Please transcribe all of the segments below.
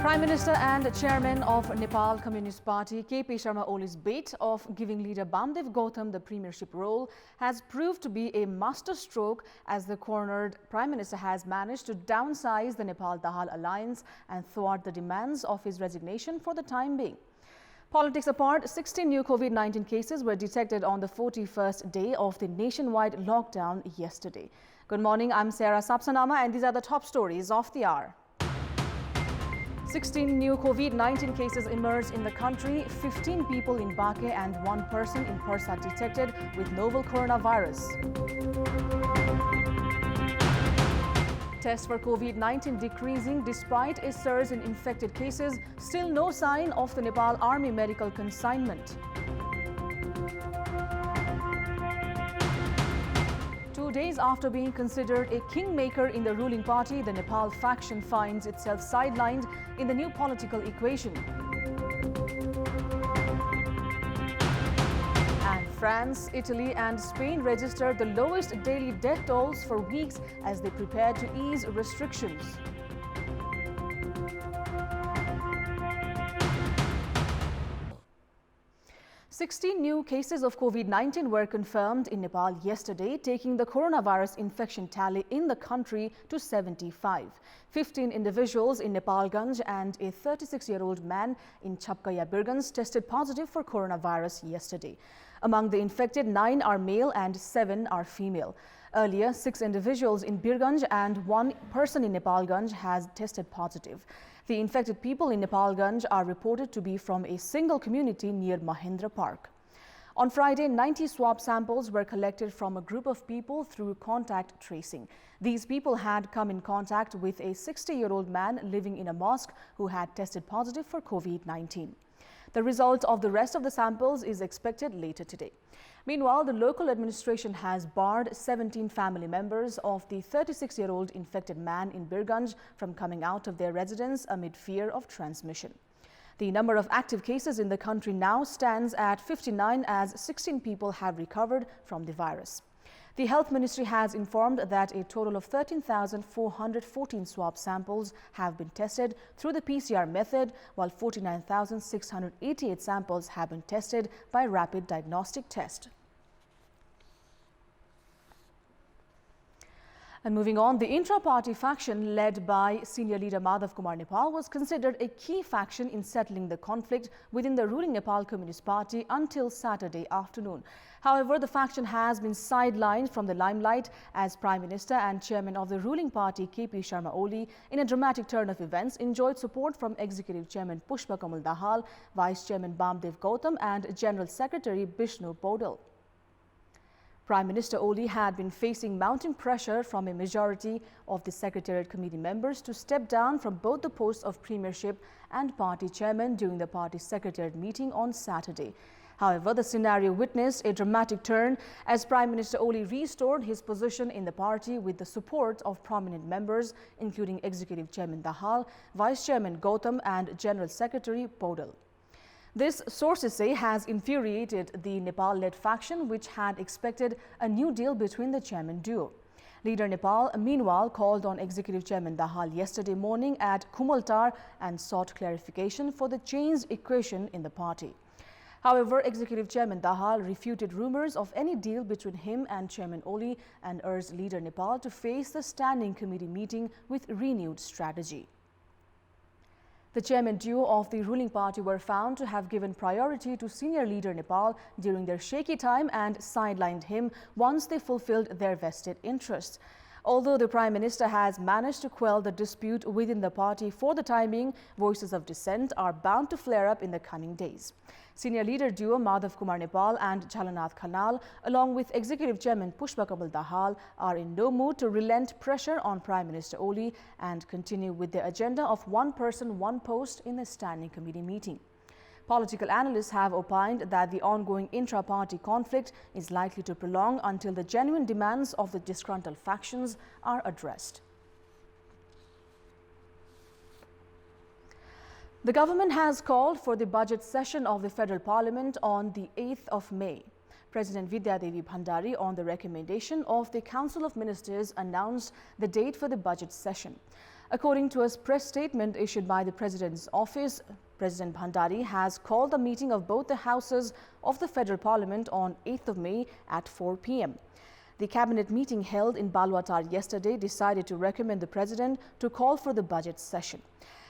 Prime Minister and Chairman of Nepal Communist Party KP Sharma Oli's bid of giving leader Bamdev Gautam the premiership role has proved to be a masterstroke, as the cornered Prime Minister has managed to downsize the Nepal-Dahal alliance and thwart the demands of his resignation for the time being. Politics apart, 16 new Covid-19 cases were detected on the 41st day of the nationwide lockdown yesterday. Good morning, I'm Sarah Sapsanama and these are the top stories of the hour. 16 new Covid-19 cases emerged in the country, 15 people in Baque and 1 person in Persa detected with novel coronavirus. Tests for Covid-19 decreasing despite a surge in infected cases, still no sign of the Nepal Army medical consignment. 2 days after being considered a kingmaker in the ruling party, the Nepal faction finds itself sidelined in the new political equation. And France, Italy and Spain registered the lowest daily death tolls for weeks as they prepare to ease restrictions. Sixteen new cases of Covid-19 were confirmed in Nepal yesterday, taking the coronavirus infection tally in the country to 75. 15 individuals in Nepalganj and a 36-year-old man in Chapkaya Birganj tested positive for coronavirus yesterday. Among the infected, 9 are male and 7 are female. Earlier, 6 individuals in Birganj and 1 person in Nepalganj has tested positive. The infected people in Nepalganj are reported to be from a single community near Mahendra Park. On Friday, 90 swab samples were collected from a group of people through contact tracing. These people had come in contact with a 60-year-old man living in a mosque who had tested positive for Covid-19. The result of the rest of the samples is expected later today. Meanwhile, the local administration has barred 17 family members of the 36-year-old infected man in Birganj from coming out of their residence amid fear of transmission. The number of active cases in the country now stands at 59, as 16 people have recovered from the virus. The Health Ministry has informed that a total of 13,414 swab samples have been tested through the PCR method, while 49,688 samples have been tested by rapid diagnostic test. And moving on, the intra-party faction led by senior leader Madhav Kumar Nepal was considered a key faction in settling the conflict within the ruling Nepal Communist Party until Saturday afternoon. However, the faction has been sidelined from the limelight as Prime Minister and Chairman of the ruling party KP Sharma Oli, in a dramatic turn of events, enjoyed support from Executive Chairman Pushpa Kamal Dahal, Vice Chairman Bamdev Gautam and General Secretary Bishnu Podal. Prime Minister Oli had been facing mounting pressure from a majority of the Secretariat Committee members to step down from both the posts of Premiership and Party Chairman during the party Secretariat meeting on Saturday. However, the scenario witnessed a dramatic turn as Prime Minister Oli restored his position in the party with the support of prominent members, including Executive Chairman Dahal, Vice Chairman Gautam and General Secretary Podal. This, sources say, has infuriated the Nepal-led faction, which had expected a new deal between the chairman duo. Leader Nepal, meanwhile, called on Executive Chairman Dahal yesterday morning at Kumaltar and sought clarification for the changed equation in the party. However, Executive Chairman Dahal refuted rumors of any deal between him and Chairman Oli and urged Leader Nepal to face the Standing Committee meeting with renewed strategy. The chairman duo of the ruling party were found to have given priority to senior leader Nepal during their shaky time and sidelined him once they fulfilled their vested interests. Although the Prime Minister has managed to quell the dispute within the party for the time being, voices of dissent are bound to flare up in the coming days. Senior leader duo Madhav Kumar Nepal and Chalanath Khanal, along with Executive Chairman Pushpa Kamal Dahal, are in no mood to relent pressure on Prime Minister Oli and continue with their agenda of one person, one post in the Standing Committee meeting. Political analysts have opined that the ongoing intra-party conflict is likely to prolong until the genuine demands of the disgruntled factions are addressed. The government has called for the budget session of the Federal Parliament on the 8th of May. President Vidya Devi Bhandari, on the recommendation of the Council of Ministers, announced the date for the budget session. According to a press statement issued by the President's office, President Bhandari has called a meeting of both the houses of the Federal Parliament on 8th of May at 4 p.m. The cabinet meeting held in Baluatar yesterday decided to recommend the President to call for the budget session.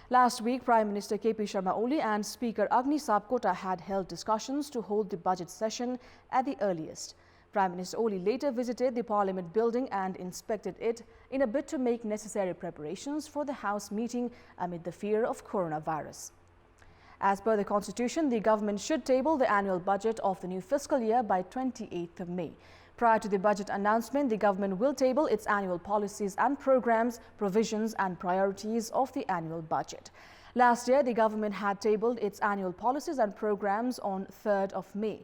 Last week, Prime Minister KP Sharma Oli and Speaker Agni Sapkota had held discussions to hold the budget session at the earliest. Prime Minister Oli later visited the Parliament building and inspected it in a bid to make necessary preparations for the House meeting amid the fear of coronavirus. As per the Constitution, the government should table the annual budget of the new fiscal year by 28th of May. Prior to the budget announcement, the government will table its annual policies and programs, provisions and priorities of the annual budget. Last year, the government had tabled its annual policies and programs on 3rd of May.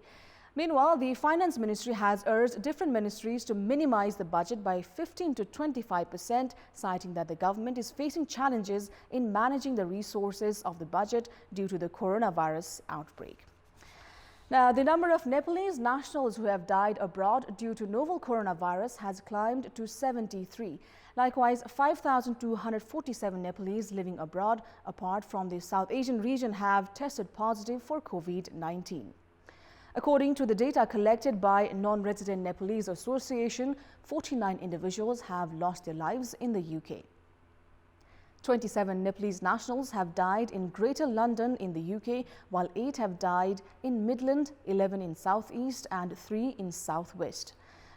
Meanwhile, the Finance Ministry has urged different ministries to minimize the budget by 15 to 25%, citing that the government is facing challenges in managing the resources of the budget due to the coronavirus outbreak. Now, the number of Nepalese nationals who have died abroad due to novel coronavirus has climbed to 73. Likewise, 5,247 Nepalese living abroad, apart from the South Asian region, have tested positive for COVID-19. According to the data collected by Non-Resident Nepalese Association, 49 individuals have lost their lives in the UK. 27 Nepalese nationals have died in Greater London in the UK, while 8 have died in Midland, 11 in Southeast and 3 in Southwest.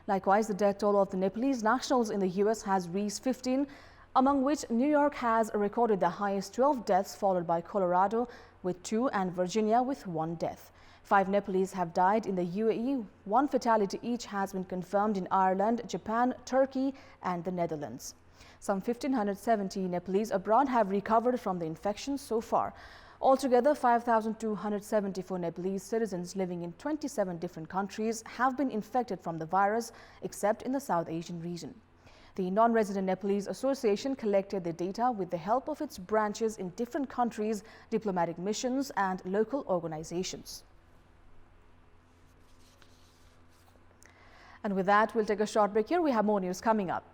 Likewise, the death toll of the Nepalese nationals in the US has reached 15, among which New York has recorded the highest 12 deaths, followed by Colorado with 2 and Virginia with 1 death. 5 Nepalese have died in the UAE. 1 fatality each has been confirmed in Ireland, Japan, Turkey and the Netherlands. Some 1,570 Nepalese abroad have recovered from the infection so far. Altogether, 5,274 Nepalese citizens living in 27 different countries have been infected from the virus, except in the South Asian region. The Non-Resident Nepalese Association collected the data with the help of its branches in different countries, diplomatic missions and local organizations. And with that, we'll take a short break here. We have more news coming up.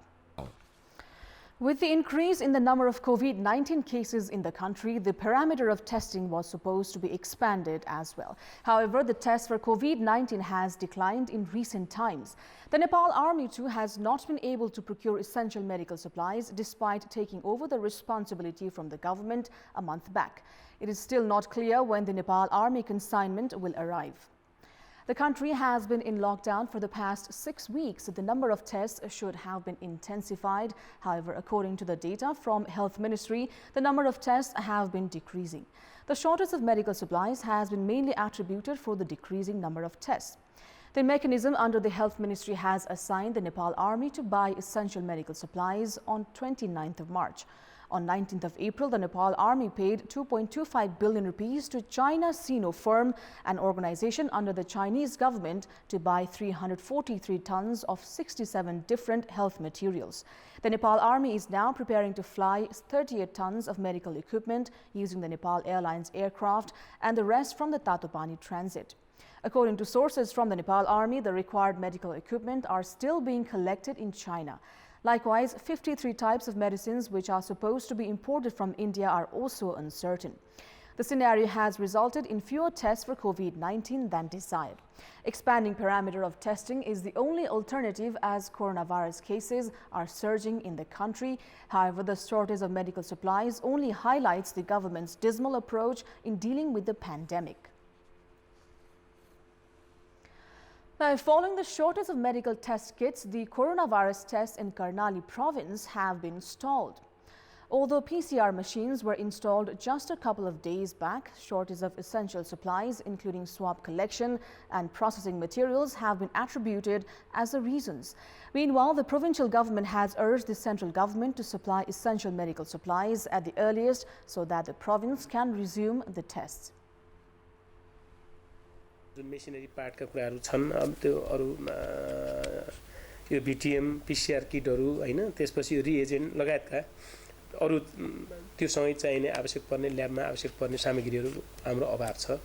With the increase in the number of COVID-19 cases in the country, the parameter of testing was supposed to be expanded as well. However, the test for COVID-19 has declined in recent times. The Nepal Army too has not been able to procure essential medical supplies despite taking over the responsibility from the government a month back. It is still not clear when the Nepal Army consignment will arrive. The country has been in lockdown for the past 6 weeks. The number of tests should have been intensified. However, according to the data from Health Ministry, the number of tests have been decreasing. The shortage of medical supplies has been mainly attributed for the decreasing number of tests. The mechanism under the Health Ministry has assigned the Nepal Army to buy essential medical supplies on 29th of March. On 19th of April, the Nepal Army paid 2.25 billion rupees to China Sinopharm, an organization under the Chinese government, to buy 343 tons of 67 different health materials. The Nepal Army is now preparing to fly 38 tons of medical equipment using the Nepal Airlines aircraft and the rest from the Tatopani transit. According to sources from the Nepal Army, the required medical equipment are still being collected in China. Likewise, 53 types of medicines which are supposed to be imported from India are also uncertain. The scenario has resulted in fewer tests for COVID-19 than desired. Expanding parameter of testing is the only alternative as coronavirus cases are surging in the country. However, the shortage of medical supplies only highlights the government's dismal approach in dealing with the pandemic. Now, following the shortage of medical test kits, the coronavirus tests in Karnali province have been stalled. Although PCR machines were installed just a couple of days back, shortage of essential supplies, including swab collection and processing materials, have been attributed as the reasons. Meanwhile, the provincial government has urged the central government to supply essential medical supplies at the earliest so that the province can resume the tests. जुन machinery पार्टका कुराहरू छन् अब त्यो अरु यो BTM PCR किटहरू हैन त्यसपछि reagent लगायतका अरु त्यो सँगै चाहिने आवश्यक पर्ने ल्याबमा आवश्यक पर्ने सामग्रीहरू हाम्रो अभाव छ.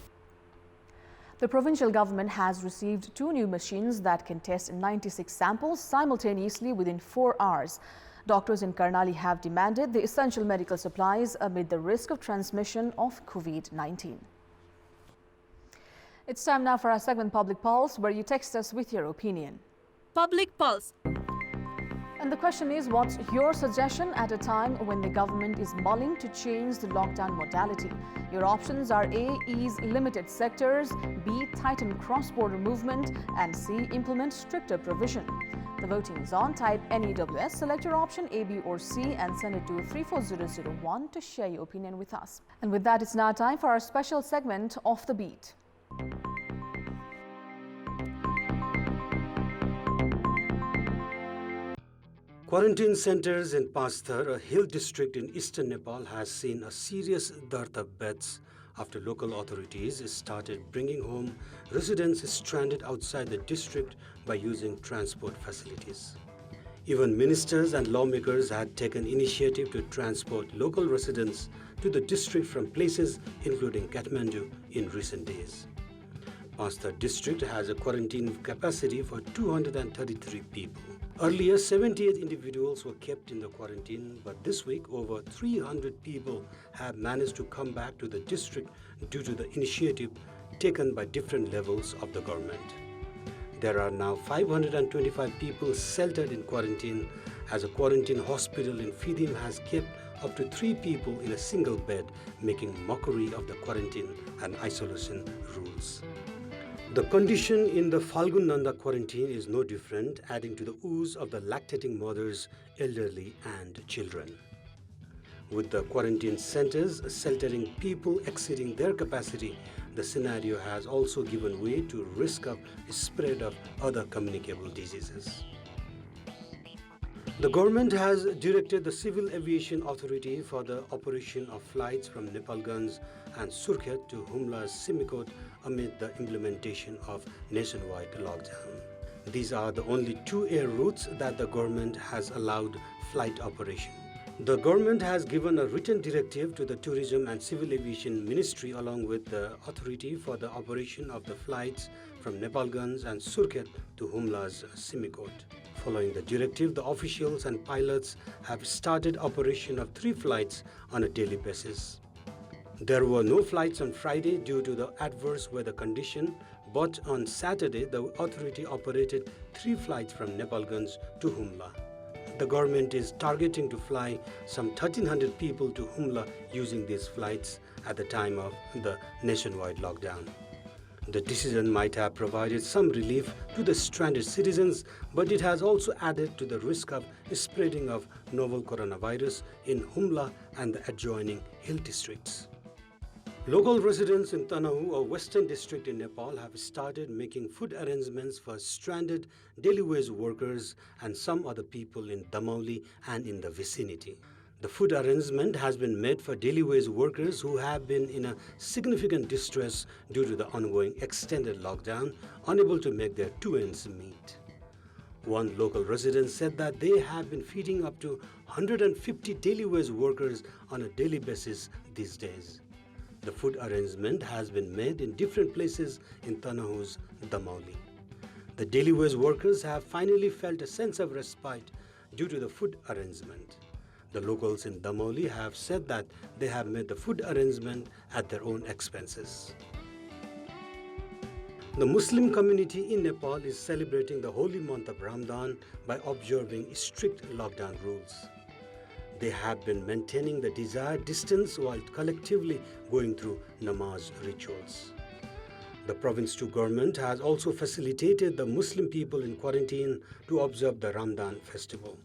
The provincial government has received 2 new machines that can test 96 samples simultaneously within 4 hours. Doctors in Karnali have demanded the essential medical supplies amid the risk of transmission of COVID-19. It's time now for our segment Public Pulse, where you text us with your opinion. Public Pulse. And the question is, what's your suggestion at a time when the government is mulling to change the lockdown modality? Your options are A. Ease limited sectors, B. Tighten cross-border movement, and C. Implement stricter provision. The voting is on. Type NEWS, select your option A, B or C and send it to 34001 to share your opinion with us. And with that, it's now time for our special segment, Off the Beat. Quarantine centers in Pasthar, a hill district in eastern Nepal, has seen a serious dearth of beds after local authorities started bringing home residents stranded outside the district by using transport facilities. Even ministers and lawmakers had taken initiative to transport local residents to the district from places including Kathmandu in recent days. Pasthar district has a quarantine capacity for 233 people. Earlier, 78 individuals were kept in the quarantine, but this week over 300 people have managed to come back to the district due to the initiative taken by different levels of the government. There are now 525 people sheltered in quarantine, as a quarantine hospital in Fidim has kept up to 3 people in a single bed, making mockery of the quarantine and isolation rules. The condition in the Falgun Nanda quarantine is no different, adding to the ooze of the lactating mothers, elderly and children. With the quarantine centers sheltering people exceeding their capacity, the scenario has also given way to risk of spread of other communicable diseases. The government has directed the Civil Aviation Authority for the operation of flights from Nepalganj and Surkhet to Humla's Simikot amid the implementation of nationwide lockdown. These are the only 2 air routes that the government has allowed flight operation. The government has given a written directive to the Tourism and Civil Aviation Ministry along with the authority for the operation of the flights from Nepalganj and Surkhet to Humla's Simikot. Following the directive, the officials and pilots have started operation of 3 flights on a daily basis. There were no flights on Friday due to the adverse weather condition, but on Saturday, the authority operated 3 flights from Nepalganj to Humla. The government is targeting to fly some 1,300 people to Humla using these flights at the time of the nationwide lockdown. The decision might have provided some relief to the stranded citizens, but it has also added to the risk of spreading of novel coronavirus in Humla and the adjoining hill districts. Local residents in Tanahu, a western district in Nepal, have started making food arrangements for stranded daily wage workers and some other people in Damauli and in the vicinity. The food arrangement has been made for daily wage workers who have been in a significant distress due to the ongoing extended lockdown, unable to make their 2 ends meet. One local resident said that they have been feeding up to 150 daily wage workers on a daily basis these days. The food arrangement has been made in different places in Tanahu's Damauli. The daily wage workers have finally felt a sense of respite due to the food arrangement. The locals in Damauli have said that they have made the food arrangement at their own expenses. The Muslim community in Nepal is celebrating the holy month of Ramadan by observing strict lockdown rules. They have been maintaining the desired distance while collectively going through namaz rituals. The Province 2 government has also facilitated the Muslim people in quarantine to observe the Ramadan festival.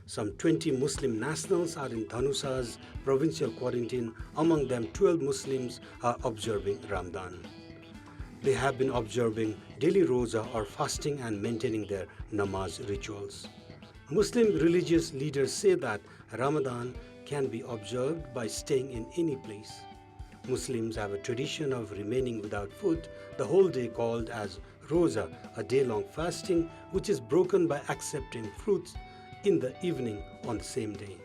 Some 20 Muslim nationals are in Dhanusa's provincial quarantine. Among them, 12 Muslims are observing Ramadan. They have been observing daily roza or fasting and maintaining their namaz rituals. Muslim religious leaders say that Ramadan can be observed by staying in any place. Muslims have a tradition of remaining without food the whole day called as roza, a day-long fasting which is broken by accepting fruits in the evening on the same day.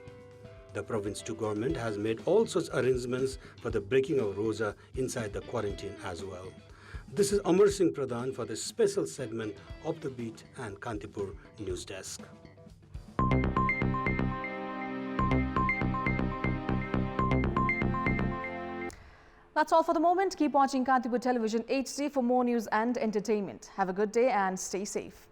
The Province 2 government has made all such arrangements for the breaking of roza inside the quarantine as well. This is Amar Singh Pradhan for the special segment of The Beat and Kantipur News Desk. That's all for the moment. Keep watching Kantipur Television HD for more news and entertainment. Have a good day and stay safe.